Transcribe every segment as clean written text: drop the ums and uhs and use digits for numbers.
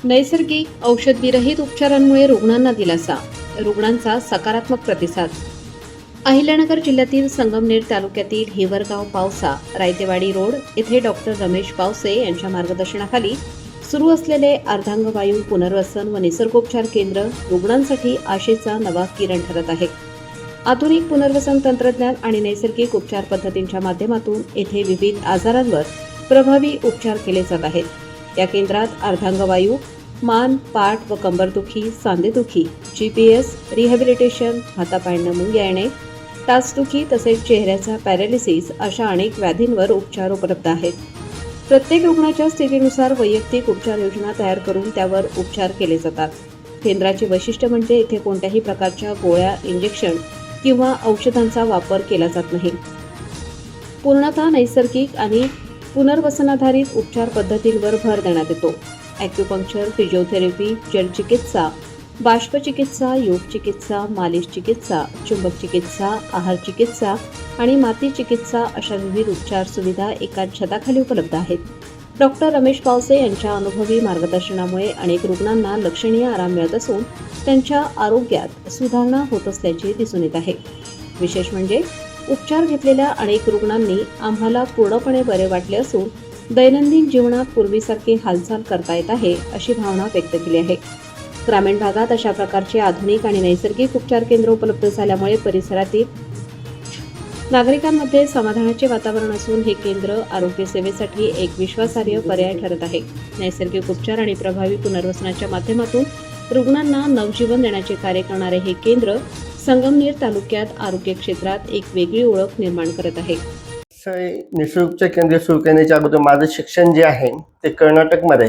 नैसर्गिक औषधविरहित उपचारांमुळे रुग्णांना दिलासा, रुग्णांचा सकारात्मक प्रतिसाद. अहिल्यानगर जिल्ह्यातील संगमनेर तालुक्यातील हिवरगाव पावसा रायतेवाडी रोड येथे डॉक्टर रमेश पावसे यांच्या मार्गदर्शनाखाली सुरू असलेले अर्धांगवायू पुनर्वसन व निसर्गोपचार केंद्र रुग्णांसाठी आशेचा नवा किरण ठरत आहे. आधुनिक पुनर्वसन तंत्रज्ञान आणि नैसर्गिक उपचार पद्धतींच्या माध्यमातून येथे विविध आजारांवर प्रभावी उपचार केले जात आहेत. या केंद्रात अर्धांगवायू, मान, पाठ व कंबरदुखी, सांधेदुखी, GPS, रिहॅबिलिटेशन, हातापायांना मुंग्या येणे, टाचदुखी तसेच चेहऱ्याचा पॅरालिसिस अशा अनेक व्याधींवर उपचार उपलब्ध आहेत. प्रत्येक रुग्णाच्या स्थितीनुसार वैयक्तिक उपचार योजना तयार करून त्यावर उपचार केले जातात. केंद्राचे वैशिष्ट्य म्हणजे येथे कोणत्याही प्रकारच्या गोळ्या, इंजेक्शन किंवा औषधांचा वापर केला जात नाही. पूर्णतः नैसर्गिक आणि पुनर्वसनाधारित उपचार पद्धतींवर भर देण्यात येतो. ॲक्युपंक्चर, फिजिओथेरपी, जलचिकित्सा, बाष्पचिकित्सा, योग चिकित्सा, मालिश चिकित्सा, चुंबक चिकित्सा, आहार चिकित्सा आणि माती चिकित्सा अशा विविध उपचार सुविधा एकाच छताखाली उपलब्ध आहेत. डॉक्टर रमेश पावसे यांच्या अनुभवी मार्गदर्शनामुळे अनेक रुग्णांना लक्षणीय आराम मिळत असून त्यांच्या आरोग्यात सुधारणा होत असल्याचे दिसून येत आहे. विशेष म्हणजे उपचार घेतलेल्या अनेक रुग्णांनी आम्हाला पूर्णपणे बरे वाटले असून दैनंदिन जीवनात पूर्वीसारखी हालचाल करता येत आहे अशी भावना व्यक्त केली आहे. ग्रामीण भागात अशा प्रकारचे आधुनिक आणि नैसर्गिक उपचार केंद्र उपलब्ध झाल्यामुळे परिसरातील नागरिकांमध्ये समाधानाचे वातावरण असून हे केंद्र आरोग्य सेवेसाठी एक विश्वासार्ह पर्याय ठरत आहे. नैसर्गिक उपचार आणि प्रभावी पुनर्वसनाच्या माध्यमातून रुग्णांना नवजीवन देण्याचे कार्य करणारे हे केंद्र संगमनेर तालुक्यात आरोग्य क्षेत्रात एक वेगळी ओळख निर्माण करत आहे. निसर्गोपचार केंद्र सुरू करण्याच्या अगोदर माझं शिक्षण जे आहे ते कर्नाटकमध्ये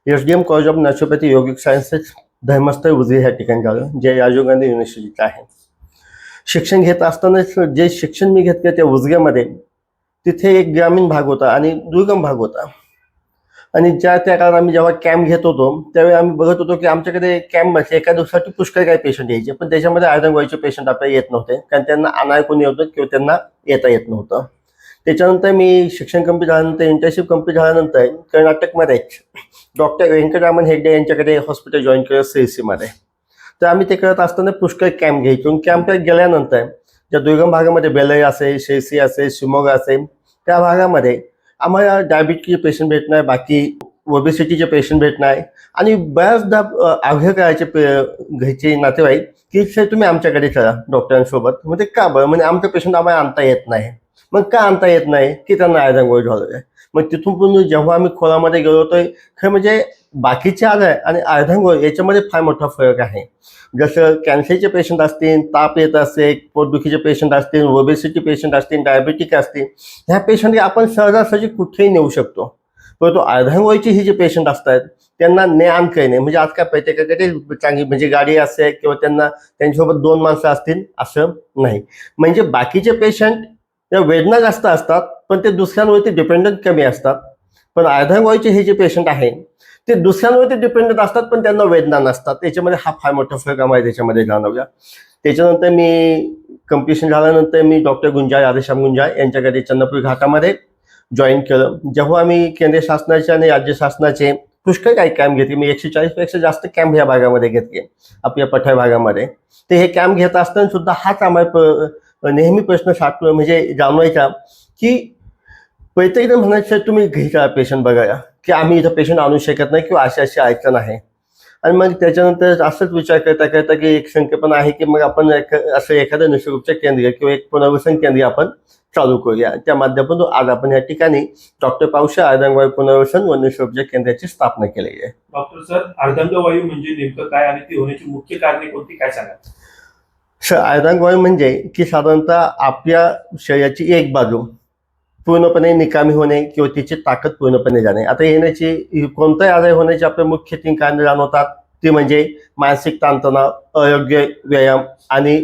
SDM college of naturopathy yogic sciences Dharmasthala Ujire ह्या ठिकाणी झालं, जे राजीव गांधी युनिव्हर्सिटीचं आहे. शिक्षण घेत असतानाच जे शिक्षण मी घेतलं त्या उजग्यामध्ये तिथे एक ग्रामीण भाग होता आणि दुर्गम भाग होता. आणि त्या काळात आम्ही जेव्हा कॅम्प घेत होतो त्यावेळी आम्ही बघत होतो की आमच्याकडे कॅम्पमध्ये एका दिवसासाठी पुष्कळ काही पेशंट यायचे, पण त्याच्यामध्ये अर्धांगवायूचे पेशंट आपल्याला येत नव्हते, कारण त्यांना आणाय कोणी होतं किंवा त्यांना येता येत नव्हतं. त्याच्यानंतर मी शिक्षण कंप्लीट झाल्यानंतर, इंटर्नशिप कंप्लीट झाल्यानंतर कर्नाटकमध्येच डॉक्टर वेंकटरामन हेगडे यांच्याकडे हॉस्पिटल जॉईन केलं CSC मध्ये. तर आम्ही ते करत असताना पुष्कळ कॅम्प घ्यायचो. कॅम्पला गेल्यानंतर ज्या दुर्गम भागामध्ये बेलई असेल, शेळसी असेल, शिमोगा असेल त्या भागामध्ये आम्हाला डायबिटीजचे पेशंट भेट नाही, बाकी ओबेसिटीचे पेशंट भेट नाही आणि बऱ्याचदा आग्रह करायचे घरचे नातेवाईक की सर तुम्ही आमच्याकडे चला डॉक्टरांसोबत. म्हणजे का बरं, म्हणजे आमचं पेशंट आम्हाला आणता येत नाही. मग का आणता येत नाही की त्यांना अर्धांगवायू झालं आहे. मग तिथून पण जेव्हा आम्ही खोलामध्ये गेलो तर खरं म्हणजे बाकीचे आजार आणि अर्धांगवायू याच्यामध्ये फार मोठा फरक आहे. जसं कॅन्सरचे पेशंट असतील, ताप येत असेल, पोटदुखीचे पेशंट असतील, ओबेसिटी पेशंट असतील, डायबिटिक असतील, ह्या पेशंट आपण सहजासहजी कुठेही नेऊ शकतो. परंतु अर्धांगवायूची ही जे पेशंट असतात त्यांना ने-आण करणे म्हणजे आज काय प्रत्येकाकडे चांगली म्हणजे गाडी असेल किंवा त्यांना त्यांच्यासोबत 2 माणसं असतील असं नाही. म्हणजे बाकीचे पेशंट त्या वेदना जास्त असतात पण ते दुसऱ्यांवरती डिपेंडंट कमी असतात. पण अर्धांगवायूचे हे जे पेशंट आहे ते दुसऱ्यांवरती डिपेंडंट असतात पण त्यांना वेदना नसतात. त्याच्यामध्ये हा फार मोठा फरक आम्हाला त्याच्यामध्ये जाणवला. त्याच्यानंतर मी कम्प्लिशन झाल्यानंतर मी डॉक्टर गुंजाळ, राधेश्याम गुंजाळ यांच्याकडे चंद्रपूर घाटामध्ये जॉईन केलं. जेव्हा आम्ही केंद्र शासनाचे आणि राज्य शासनाचे पुष्कळ काही कॅम्प घेतले, मी 140 पेक्षा जास्त कॅम्प ह्या भागामध्ये घेतले आपल्या पठार भागामध्ये. ते हे कॅम्प घेत असताना सुद्धा हाच आम्हाला नेहमी प्रश्न साठलो म्हणजे जाणवायचा की प्रत्येकजण म्हणायचं तुम्ही घ्यायचा पेशंट बघायला की आम्ही इथं पेशंट आणू शकत नाही किंवा अशी अडचण आहे. आणि मग त्याच्यानंतर असंच विचार करता करता की एक संकल्पना आहे की मग आपण असं एखादं निसर्गोपचार केंद्र किंवा एक पुनर्वसन केंद्र आपण चालू करूया. त्या माध्यमातून आज आपण या ठिकाणी डॉक्टर पावसे अर्धांगवायू पुनर्वसन व निसर्गोपचार केंद्राची स्थापना केलेली आहे. डॉक्टर सर, अर्धांगवायू म्हणजे नेमकं काय आणि ती होण्याची मुख्य कारणे कोणती, काय सांगा? सर, अर्धांगवायू म्हणजे की साधारणतः आपल्या शरीराची एक बाजू पूर्णपणे निकामी होणे किंवा तिची ताकद पूर्णपणे जाणे. आता येण्याची कोणताही आजार होण्याची आपले मुख्य 3 कारणे जाणवतात. ती म्हणजे मानसिक ताणतणाव, अयोग्य व्यायाम आणि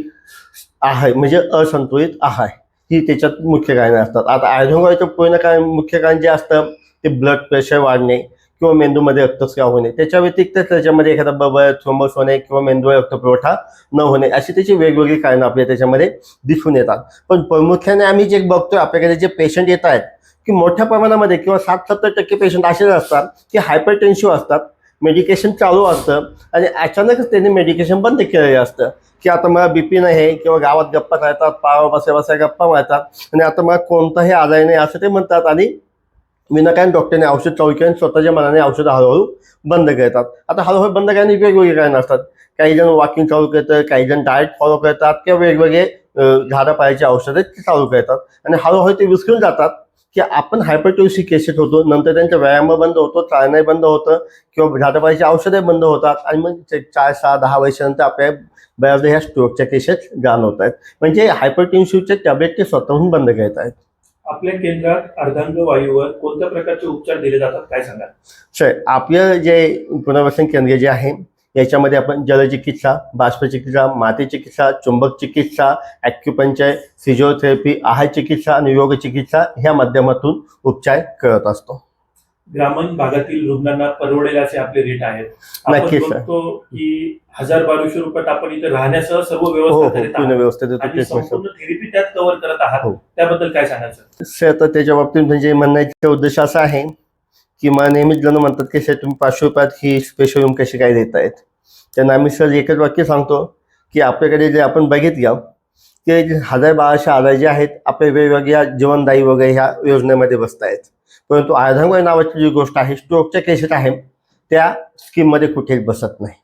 आहार म्हणजे असंतुलित आहार, ही त्याच्यात मुख्य कारणे असतात. आता अर्धांगवायूचं पूर्ण कारण मुख्य कारण जे असतं ते ब्लड प्रेशर वाढणे किंवा मेंदूमध्ये रक्तस्राव होणे. त्याच्या व्यतिरिक्त त्याच्यामध्ये एखादा बबल, थ्रोम्बस होणे किंवा मेंदूवर रक्तपुरवठा न होणे अशी त्याची वेगवेगळी कारणं आपल्या त्याच्यामध्ये दिसून येतात. पण प्रामुख्याने आम्ही जे बघतोय आपल्याकडे जे पेशंट येत आहेत की मोठ्या प्रमाणामध्ये किंवा 60-70% पेशंट असेच असतात की हायपरटेन्सिव्ह असतात मेडिकेशन चालू असतं आणि अचानकच त्यांनी मेडिकेशन बंद केलेलं असतं की आता मला बीपी नाही किंवा गावात गप्पा राहतात, पावा बसा बसा गप्पा मारतात आणि आता मला कोणताही आजार नाही असं ते म्हणतात आणि विनाकारण डॉक्टरने औषध चालू केलं आणि स्वतःच्या मनाने औषधं हळूहळू बंद करतात. आता हळूहळू बंद करण्याची वेगवेगळे कारण असतात. काही जण वॉकिंग चालू करतात, काही जण डाएट फॉलो करतात किंवा वेगवेगळे झाडापाल्याची औषधं ते चालू करतात आणि हळूहळू ते विसरून जातात की आपण हायपरटेन्सिव्ह केसेस होतो. नंतर त्यांचा व्यायाम बंद होतो, चालणं बंद होतं किंवा झाडापाल्याची औषधे बंद होतात आणि मग 4, 6, 10 वर्षानंतर आपल्या बऱ्याचदा ह्या स्ट्रोकच्या केसेस जाणवत आहेत. म्हणजे हायपरटेन्सिव्हचे टॅब्लेट ते स्वतःहून बंद करत आहेत. आपल्या केंद्रात अर्धांगवायूवर कोणत्या प्रकारचे उपचार दिले जातात काय सांगाल? सर, आपलं जे पुनर्वसन केंद्र जे आहे याच्यामध्ये आपण जलचिकित्सा, बाष्पचिकित्सा, माती चिकित्सा, चुंबक चिकित्सा, ॲक्युपंक्चर, फिजिओथेरपी, आहार चिकित्सा आणि योग चिकित्सा ह्या माध्यमातून उपचार करत असतो. ग्रामीण भागातील रुग्णांना परवडेल असे आपले रेट आहेत. आपण नक्कीच सर. बघतो की 1000-1200 रुपयात आपण इथे राहण्यासह सर्व हो व्यवस्था हो, करीत पूर्ण आहात व्यवस्थित आणि ट्रीटमेंट. संपूर्ण थेरपी त्यात कव्हर करत आहात. हो. त्याबद्दल काय सांगायचं? सर, तर त्याच्या बाबतीत म्हणजे म्हणण्याचा उद्देश असा आहे की मला नेहमीच जण म्हणतात की सर तुम्ही 500 रुपयात ही स्पेशल रूम कशी काय देत आहेत. त्यांना आम्ही सर एकच वाक्य सांगतो की आपल्याकडे जे आपण बघितलं ते 1000-1200 आजार जे आहेत आपल्या वेगवेगळ्या जीवनदायी वगैरे ह्या योजनेमध्ये बसत आहेत. परंतु अर्धांगवायू नावाची जी गोष्ट आहे, स्ट्रोकच्या केसेस आहे त्या स्कीममध्ये कुठेच बसत नाही.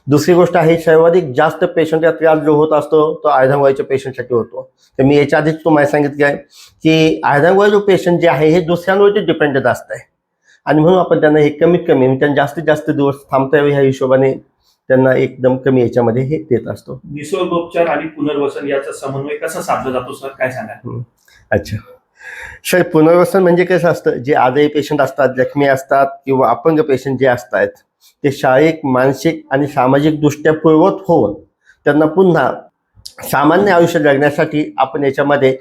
दुसरी गोष्ट आहे, सर्वाधिक जास्त पेशंटचा त्रास जो होत असतो तो अर्धांगवायूच्या पेशंटसाठी होतो. तर मी याच्या आधीच तुम्हाला सांगितलं आहे की अर्धांगवायू पेशंट जे आहे हे दुसऱ्यांवरती डिपेंडेंट असत आहे आणि म्हणून आपण त्यांना हे कमीत कमी त्यांना जास्तीत जास्त दिवस थांबता यावे ह्या हिशोबाने त्यांना एकदम कमी याच्यामध्ये हे देत असतो. निसर्गोपचार आणि पुनर्वसन याचा समन्वय कसा साधला जातो सर काय सांगाल? अच्छा सर, पुनर्वसन म्हणजे कसं असतं, जे आजारी पेशंट असतात, जखमी असतात किंवा अपंग पेशंट जे असतात ते शारीरिक, मानसिक आणि सामाजिक दृष्ट्या पूर्वत होऊन त्यांना पुन्हा सामान्य आयुष्य जगण्यासाठी आपण याच्यामध्ये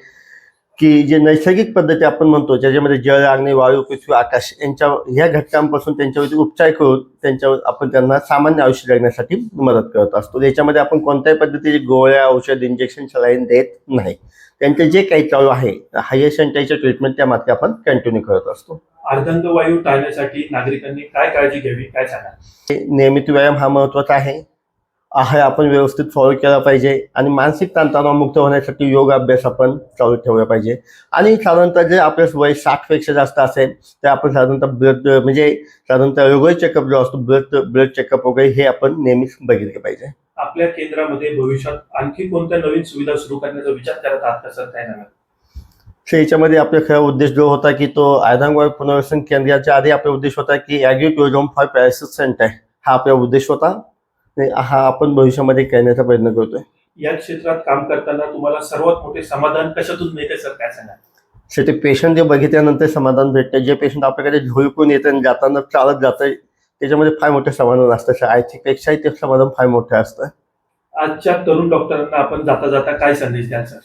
की जे नैसर्गिक पद्धती आपण म्हणतो ज्याच्यामध्ये जल, अग्नी, वायू, पृथ्वी, आकाश यांच्या ह्या घटकांपासून त्यांच्यावरती उपचार करून त्यांच्यावर आपण त्यांना सामान्य आयुष्य जगण्यासाठी मदत करत असतो. याच्यामध्ये आपण कोणत्याही पद्धतीची गोळ्या, औषध, इंजेक्शन, सलाईन देत नाही. त्यांचे जे काही चालू आहे हायर सेंटरचे ट्रीटमेंट त्या मात्र आपण कंटिन्यू करत असतो. अर्धांगवायू टाळण्यासाठी नागरिकांनी काय काळजी घ्यावी काय सांगाल? नियमित व्यायाम हा महत्त्वाचा आहे. आहार आपण व्यवस्थित फॉलो केला पाहिजे आणि मानसिक ताणतणावमुक्त होण्यासाठी योग अभ्यास आपण चालू ठेवला पाहिजे. आणि साधारणतः जे आपलं वय 60पेक्षा जास्त असेल तर आपण साधारणतः ब्लड म्हणजे साधारणतः रेग्युलर चेकअप जो असतो ब्लड चेकअप वगैरे हे आपण नेहमीच बघितले पाहिजे. आपल्या केंद्रामध्ये भविष्यात आणखी कोणत्या नवीन सुविधा सुरू करण्याचा विचार करत आहात का सर काय सांगाल? तर याच्यामध्ये आपला खरा उद्देश जो होता की तो अर्धांगवायू पुनर्वसन केंद्राच्या आधी आपला उद्देश होता की agri tourism for paralysis centre हा आपला उद्देश होता. हा आपण भविष्यामध्ये करण्याचा प्रयत्न करतोय. या क्षेत्रात काम करताना तुम्हाला सर्वात मोठे समाधान कशातून मिळते सर काय सांगाल? तर ते पेशंट जे बघितल्यानंतर समाधान भेटतं, जे पेशंट आपल्याकडे झोपून येतं आणि जाताना चालत जातं त्याच्यामध्ये फार मोठं समाधान असतं. सर आर्थिकपेक्षाही ते समाधान फार मोठं असतं. आजच्या तरुण डॉक्टरांना आपण जाता जाता काय संदेश द्याल सर?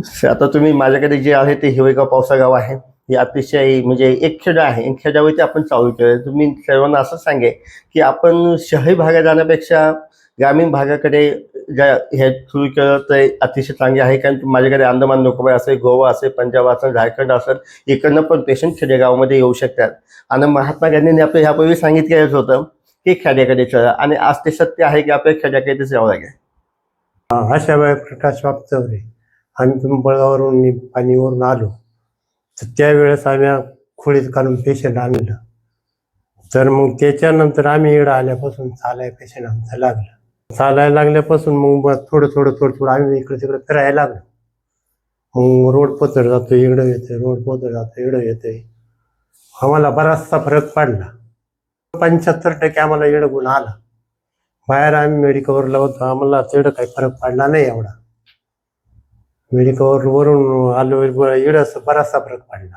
सर, आता तुम्ही माझ्याकडे जे आहे ते हिवरेगाव पावसागाव आहे. हे अतिशय म्हणजे एक खेडा आहे, खेड्यावरती आपण चालू केलं. तुम्ही सर्वांना असं सांगे की आपण शहरी भागात जाण्यापेक्षा ग्रामीण भागाकडे ज्या हे सुरू केलं तर अतिशय चांगले आहे. कारण माझ्याकडे अंदमान निकोबार असेल, गोवा असेल, पंजाब असेल, झारखंड असेल, इकडनं पण पेशंट खेडेगावामध्ये येऊ शकतात. आणि महात्मा गांधींनी आपल्या ह्यापूर्वी सांगितलेलंच होतं की खेड्याकडे चला आणि आज ते सत्य आहे की आपल्या खेड्याकडेच यावं लागेल. आशाबाई प्रकाश वागचौरे. आम्ही पिंपळगाववरून पाणीवरून आलो तर त्यावेळेस आम्ही खोळीत काढून पेशंट आणलं. तर मग त्याच्यानंतर आम्ही इकडं आल्यापासून चालाय पेशंट आमचं लागलं. चालायला लागल्यापासून मग थोडं आम्ही इकडे तिकडे फिरायला लागलो. मग रोड पोचर जातो इकडं येतोय, रोड पोचर जातो इकडं येतोय. आम्हाला बराचसा फरक पडला. 75% आम्हाला इकडं गुण आला. बाहेर आम्ही मेडिकलवरला होतो, आम्हाला तेवढं काही फरक पडला नाही एवढा. मेडिकलवरून आलो इकडं बराचसा फरक पडला.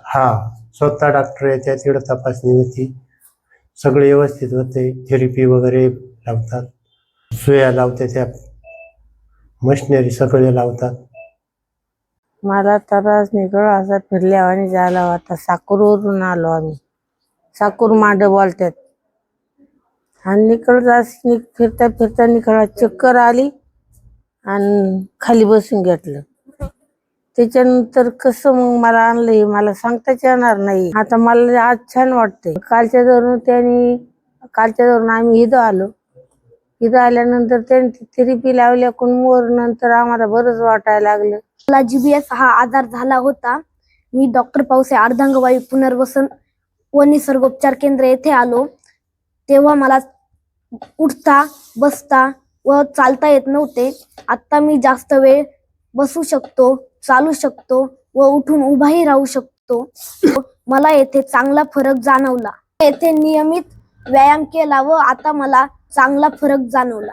हा स्वतः डॉक्टर याच्या तिकडं तपासणी होती, सगळे व्यवस्थित होते. थेरपी वगैरे लावतात, सुया लावते, त्या मशिनरी सगळे लावतात. मला त्रास निघळ असा फिरल्या आणि झाला होता. साकूरवरून आलो आम्ही. साकूर मांड बोलतात आणि फिरता फिरता निकळा चक्कर आली आणि खाली बसून घेतलं. त्याच्यानंतर कसं मग मला आणलं हे मला सांगताच येणार नाही. आता मला आज छान वाटतंय. कालच्या धरून आम्ही इथं आलो. इथं आल्यानंतर त्यांनी थेरपी लावल्याकडून मोर नंतर आम्हाला बरंच वाटायला लागलं. मला GBS हा आजार झाला होता. मी डॉक्टर पावसे अर्धांगवायू पुनर्वसन व निसर्गोपचार केंद्र येथे आलो. तेव्हा मला उठता बसता व चालता येत नव्हते. आता मी जास्त वेळ बसू शकतो, चालू शकतो व उठून उभाही राहू शकतो. मला येथे चांगला फरक जाणवला. येथे नियमित व्यायाम केला व आता मला चांगला फरक जाणवला.